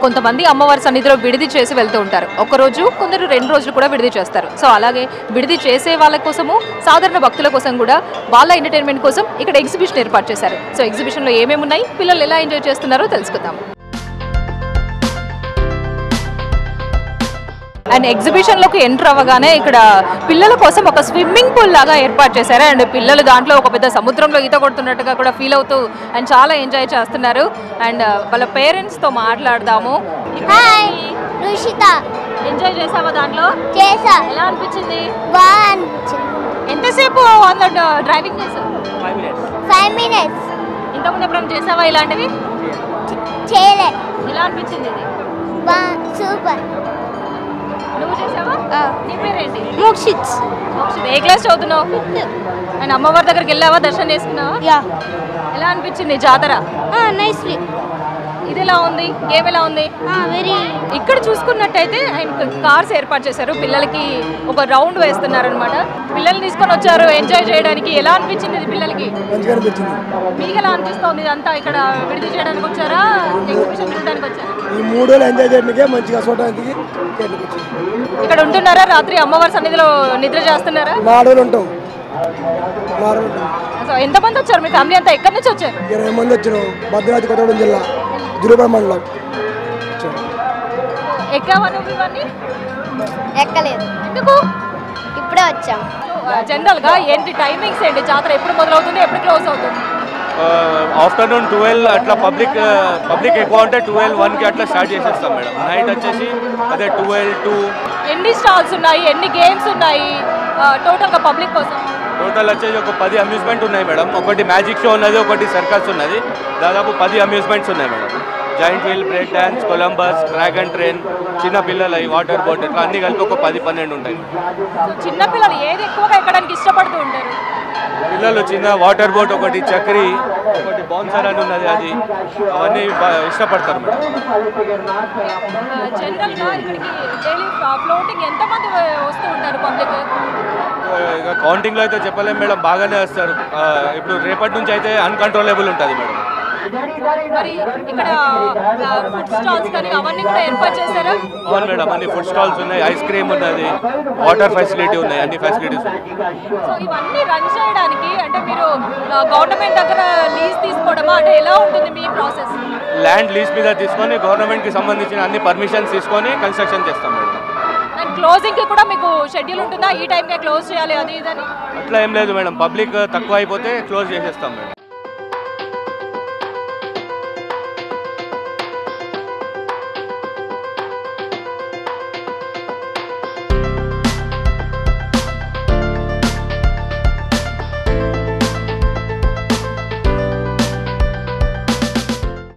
కొంతమంది అమ్మవారి సన్నిధిలో విడిది చేసి వెళ్తూ ఉంటారు. ఒకరోజు కొందరు 2 రోజులు కూడా విడిది చేస్తారు. సో అలాగే విడిది చేసే వాళ్ళ కోసము సాధారణ భక్తుల కోసం కూడా వాళ్ళ ఎంటర్టైన్మెంట్ కోసం ఇక్కడ ఎగ్జిబిషన్ ఏర్పాటు చేశారు. సో ఎగ్జిబిషన్లో ఏమేమి ఉన్నాయి, పిల్లలు ఎలా ఎంజాయ్ చేస్తున్నారో తెలుసుకుందాం. అండ్ ఎగ్జిబిషన్లోకి ఎంటర్ అవ్వగానే ఇక్కడ పిల్లల కోసం ఒక స్విమ్మింగ్ పూల్ లాగా ఏర్పాటు చేశారు. అండ్ పిల్లలు దాంట్లో ఒక పెద్ద సముద్రంలో ఈత కొడుతున్నట్టుగా కూడా ఫీల్ అవుతూ అండ్ చాలా ఎంజాయ్ చేస్తున్నారు. అండ్ వాళ్ళ పేరెంట్స్తో మాట్లాడదాము. హాయ్ రుషిత, ఎంజాయ్ చేసావా దాంట్లో? చేసా. ఎలా అనిపించింది? ఎంతసేపు అందులో డ్రైవింగ్ చేసావు? 5 minutes. ఇంతకుముందు ఎప్పుడైనా చేసావా ఇలాంటివి? చేయలే. ఎలా అనిపించింది ఇది? సూపర్. నువ్వు చేసావా? నీ పేరేంటి? మోక్షిత్. ఏ క్లాస్ చదువుతున్నావు? అండ్ అమ్మవారి దగ్గరికి వెళ్ళావా, దర్శనం చేసుకున్నావా? యా. ఎలా అనిపించింది జాతర? నైస్లీ. ఇది ఎలా ఉంది? గేమ్ ఎలా ఉంది? వెరీ. ఇక్కడ చూసుకున్నట్టయితే ఆయన కార్స్ ఏర్పాటు చేశారు. పిల్లలకి ఒక రౌండ్ వేస్తున్నారనమాట. పిల్లల్ని తీసుకొని వచ్చారు ఎంజాయ్ చేయడానికి. ఎలా అనిపించింది ఇది పిల్లలకి? మీకు ఎలా అనిపిస్తుంది? ఇదంతా ఇక్కడ విడిది చేయడానికి వచ్చారా, ఎగ్జిబిషన్ చూడడానికి వచ్చారా? ఈ 3 రోజులు ఎంజాయ్ చేయడానికి మంచిగా చూడడానికి ఇక్కడ ఉంటున్నారా? రాత్రి అమ్మవారి సన్నిధిలో నిద్ర చేస్తున్నారా? 4 రోజులు ఉంటాం. సో ఎంతమంది వచ్చారు? మీ ఫ్యామిలీ అంతా ఎక్కడి నుంచి వచ్చారు? 20 మంది వచ్చినాం. భద్రాద్రి కొత్తగూడెం జిల్లా దుర్గపేట మండలం. ఎక్కావా నువ్వు ఇవన్నీ? ఎక్కలేదు. ఎందుకు? ఇప్పుడే వచ్చాం. జనరల్గా ఏంటి టైమింగ్స్ ఏంటి? జాతర ఎప్పుడు మొదలవుతుంది, ఎప్పుడు క్లోజ్ అవుతుంది? ఆఫ్టర్నూన్ 12 అట్లా పబ్లిక్ ఎక్కువ ఉంటే 12-1కి అట్లా స్టార్ట్ చేసేస్తాం మేడం. నైట్ వచ్చేసి అదే 12-2. ఎన్ని స్టాల్స్ ఉన్నాయి, ఎన్ని గేమ్స్ ఉన్నాయి టోటల్గా పబ్లిక్ కోసం? టోటల్ వచ్చేసి ఒక 10 అమ్యూజ్మెంట్ ఉన్నాయి మేడం. ఒకటి మ్యాజిక్ షో ఉన్నది, ఒకటి సర్కస్ ఉన్నది. దాదాపు 10 అమ్యూజ్మెంట్స్ ఉన్నాయి madam. Joint wheel, break dance, Columbus, dragon train, చిన్న పిల్లలు వాటర్ బోట్, ఇట్లా అన్ని కలిపి ఒక 10-12 ఉంటాయి. చిన్న పిల్లలు ఏది ఎక్కువగా ఎక్కడానికి ఇష్టపడుతూ ఉంటారు? పిల్లలు చిన్న వాటర్ బోట్, ఒకటి చక్రి, ఒకటి బౌన్సర్ అని ఉన్నది, అది అవన్నీ ఇష్టపడతారు మేడం. జనరల్గా ఇక్కడికి డైలీ ఫ్లోటింగ్ ఎంతమంది వస్తూ ఉంటారు పబ్లిక్? ఇక కౌంటింగ్లో అయితే చెప్పలేము మేడం, బాగానే వస్తారు. ఇప్పుడు రేపటి నుంచి అయితే అన్కంట్రోలబుల్ ఉంటుంది మేడం. మరి ఇక్కడ ఫుడ్ స్టాల్స్ కానీ అవన్నీ కూడా ఏర్పాటు చేశారా? అవును మేడం, అన్ని ఫుడ్ స్టాల్స్ ఉన్నాయి, ఐస్ క్రీమ్ ఉన్నది, వాటర్ ఫెసిలిటీ ఉన్నాయి, అన్ని ఫెసిలిటీస్ ఉన్నాయి. సో ఇవన్నీ రన్ చేయడానికి అంటే మీరు గవర్నమెంట్ దగ్గర లీజ్ తీసుకోవడమా, అంటే ఎలా ఉంటుంది మీ ప్రాసెస్? ల్యాండ్ లీజ్ మీద తీసుకొని గవర్నమెంట్కి సంబంధించిన అన్ని పర్మిషన్స్ తీసుకొని కన్స్ట్రక్షన్ చేస్తాం మేడం. అండ్ క్లోజింగ్కి కూడా మీకు షెడ్యూల్ ఉంటుందా? ఈ టైంకే క్లోజ్ చేయాలి అది ఇదని? అట్లా ఏం లేదు మేడం, పబ్లిక్ తక్కువ అయిపోతే క్లోజ్ చేసేస్తాం మేడం.